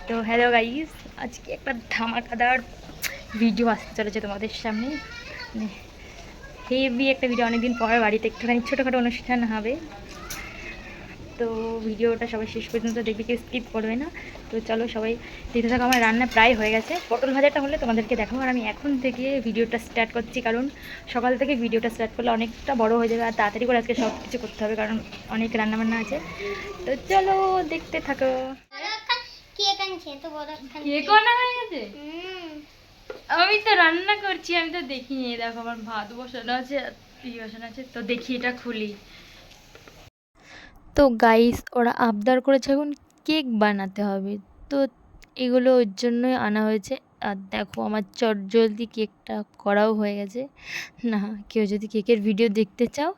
তো hello guys, আজকে একটা ধামাকাদার ভিডিও আসতে চলেছে তোমাদের সামনে। মানে হেভি একটা ভিডিও, অনেকদিন পর বাড়িতে একটুখানি ছোটোখাটো অনুষ্ঠান হবে। তো ভিডিওটা সবাই শেষ পর্যন্ত দেখবে, কেউ স্কিপ করবে না। তো চলো সবাই দেখতে থাকো। আমার রান্না প্রায় হয়ে গেছে, পটল ভাজাটা হলে তোমাদেরকে দেখাবো। আর আমি এখন থেকে ভিডিওটা স্টার্ট করছি, কারণ সকাল থেকে ভিডিওটা স্টার্ট করলে অনেকটা বড় হয়ে যাবে, আর তাড়াতাড়ি করে আজকে সব কিছু করতে হবে, কারণ অনেক রান্নাবান্না আছে। তো চলো দেখতে থাকো। কেক আনা হয়ে গেছে? আমি তো রান্না করছি, আমি তো দেখিনি। দেখো আমার ভাত বসানো আছে, বসানো আছে। তো দেখি এটা খুলি। তো গাইস, ওরা আবদার করেছে এখন কেক বানাতে হবে, তো এগুলো ওর জন্যই আনা হয়েছে। আর দেখো আমার চটজলদি কেকটা করাও হয়ে গেছে। না, কেউ যদি কেকের ভিডিও দেখতে চাও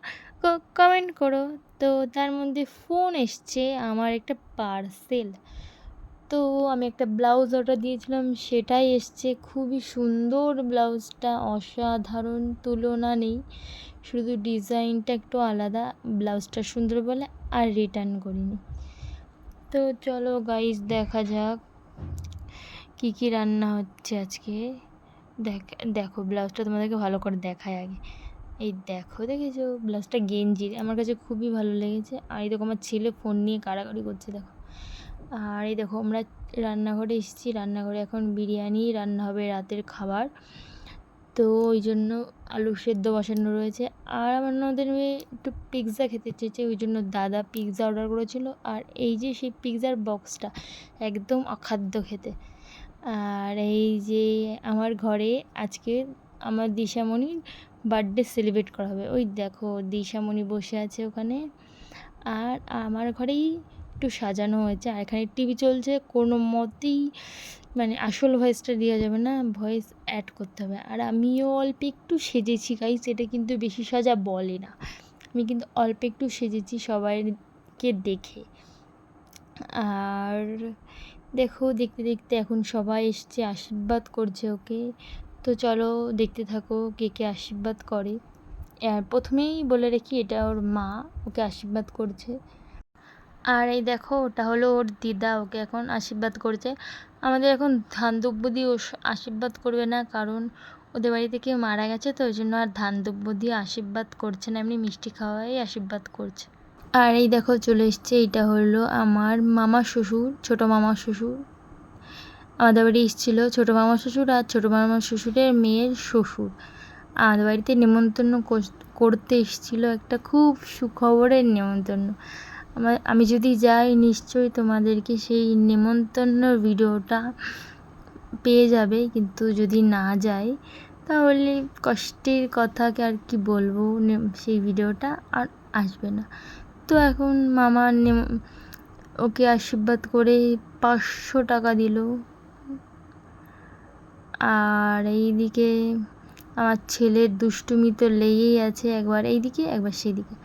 কমেন্ট করো। তো তার মধ্যে ফোন এসছে আমার, একটা পার্সেল। তো আমি একটা ব্লাউজ অর্ডার দিয়েছিলাম, সেটাই এসছে। খুবই সুন্দর ব্লাউজটা, অসাধারণ, তুলনা নেই। শুধু ডিজাইনটা একটু আলাদা, ব্লাউজটা সুন্দর বলে আর রিটার্ন করিনি। তো চলো গাইস দেখা যাক কী কী রান্না হচ্ছে আজকে। দেখো ব্লাউজটা তোমাদেরকে ভালো করে দেখায় আগে। এই দেখেছো ব্লাউজটা গেঞ্জির, আমার কাছে খুবই ভালো লেগেছে। আর এই দেখো আমার ছেলে ফোন নিয়ে কাড়াকাড়ি করছে, দেখো। আর এই দেখো আমরা রান্নাঘরে এসেছি, রান্নাঘরে এখন বিরিয়ানি রান্না হবে, রাতের খাবার। তো ওই জন্য আলু সেদ্ধ বসানো রয়েছে। আর আমার নদের মেয়ে একটু পিৎজা খেতে চেয়েছে, ওই জন্য দাদা পিৎজা অর্ডার করেছিল। আর এই যে সেই পিৎজার বক্সটা একদম অখাদ্য খেতে। আর এই যে আমার ঘরে আজকে আমার দিশামণির বার্থডে সেলিব্রেট করা হবে। ওই দেখো দিশামণি বসে আছে ওখানে। আর আমার ঘরেই একটু সাজানো হয়েছে, আর এখানে টিভি চলছে। কোনো মতেই মানে আসল ভয়েসটা দেওয়া যাবে না, ভয়েস অ্যাড করতে হবে। আর আমিও অল্প একটু সেজেছি গাইস, এটা কিন্তু বেশি সাজা বলে না, আমি কিন্তু অল্প একটু সেজেছি সবাইকে দেখে। আর দেখো দেখতে দেখতে এখন সবাই এসছে, আশীর্বাদ করছে ওকে। তো চলো দেখতে থাকো কে কে আশীর্বাদ করে। আর প্রথমেই বলে রেখি, এটা ওর মা ওকে আশীর্বাদ করছে। আর এই দেখো ওটা হলো ওর দিদা, ওকে এখন আশীর্বাদ করছে। আমাদের এখন ধান দুব্য দিয়ে আশীর্বাদ করবে না, কারণ ওদের বাড়িতে কেউ মারা গেছে, তো ওই জন্য আর ধান দুব্য দিয়ে আশীর্বাদ করছে না, এমনি মিষ্টি খাওয়াই আশীর্বাদ করছে। আর এই দেখো চলে এসছে, এটা হলো আমার মামা শ্বশুর, ছোটো মামা শ্বশুর। আমাদের বাড়ি এসেছিলো ছোটো মামা শ্বশুর আর ছোটো মামা শ্বশুরের মেয়ের শ্বশুর। আমাদের বাড়িতে নেমন্তন্ন করতে এসেছিলো, একটা খুব সুখবরের নেমন্তন্ন। আমি যদি যাই নিশ্চয়ই তোমাদেরকে সেই নেমন্তন্ন ভিডিওটা পেয়ে যাবে, কিন্তু যদি না যাই তাহলে কষ্টের কথাকে আর কি বলবো, সেই ভিডিওটা আর আসবে না। তো এখন মামা ওকে আশীর্বাদ করে 500 টাকা দিল। আর এইদিকে আমার ছেলের দুষ্টুমি তো লেগেই আছে, একবার এইদিকে একবার সেইদিকে।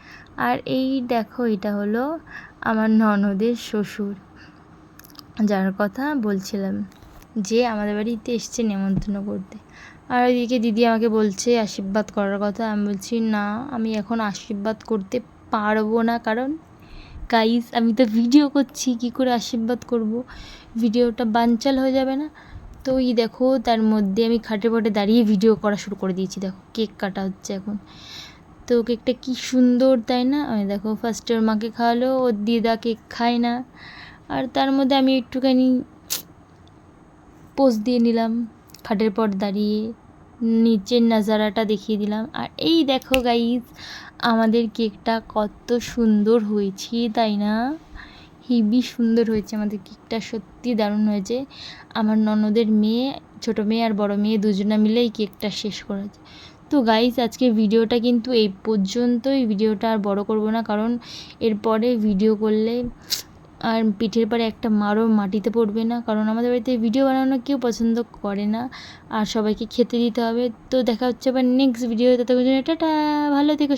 আর এই দেখো এটা হলো আমার ননদের শ্বশুর, যার কথা বলছিলাম, যে আমাদের বাড়িতে এসছে নেমন্তন্ন করতে। আর ওইদিকে দিদি আমাকে বলছে আশীর্বাদ করার কথা। আমি বলছি না, আমি এখন আশীর্বাদ করতে পারবো না, কারণ গাইস আমি তো ভিডিও করছি, কী করে আশীর্বাদ করব, ভিডিওটা বানচাল হয়ে যাবে না। তো এই দেখো তার মধ্যে আমি খাটে পটে দাঁড়িয়ে ভিডিও করা শুরু করে দিয়েছি। দেখো কেক কাটা হচ্ছে এখন। তো কেকটা কি সুন্দর তাই না? আমি দেখো ফার্স্টে ওর মাকে খাওয়ালো, ওর দিদা কেক খায় না। আর তার মধ্যে আমি একটুখানি পোজ দিয়ে নিলাম, খাটের পর দাঁড়িয়ে নিচের নাজারাটা দেখিয়ে দিলাম। আর এই দেখো গাইস আমাদের কেকটা কত সুন্দর হয়েছে তাই না? হেবি সুন্দর হয়েছে আমাদের কেকটা, সত্যি দারুণ হয়েছে। আমার ননদের মেয়ে, ছোটো মেয়ে আর বড় মেয়ে দুজনে মিলে এই কেকটা শেষ করেছে। তো গাইস আজকে ভিডিওটা কিন্তু এই পর্যন্তই, ভিডিওটা আর বড় করব না, কারণ এরপরে ভিডিও করলে আর পিঠের পরে একটা মারও মাটিতে পড়বে না, কারণ আমাদের বাড়িতে ভিডিও বানানো কেউ পছন্দ করে না, আর সবাইকে খেতে দিতে হবে। তো দেখা হচ্ছে আবার নেক্সট ভিডিও, ততক্ষণ টাটা, ভালো থেকো।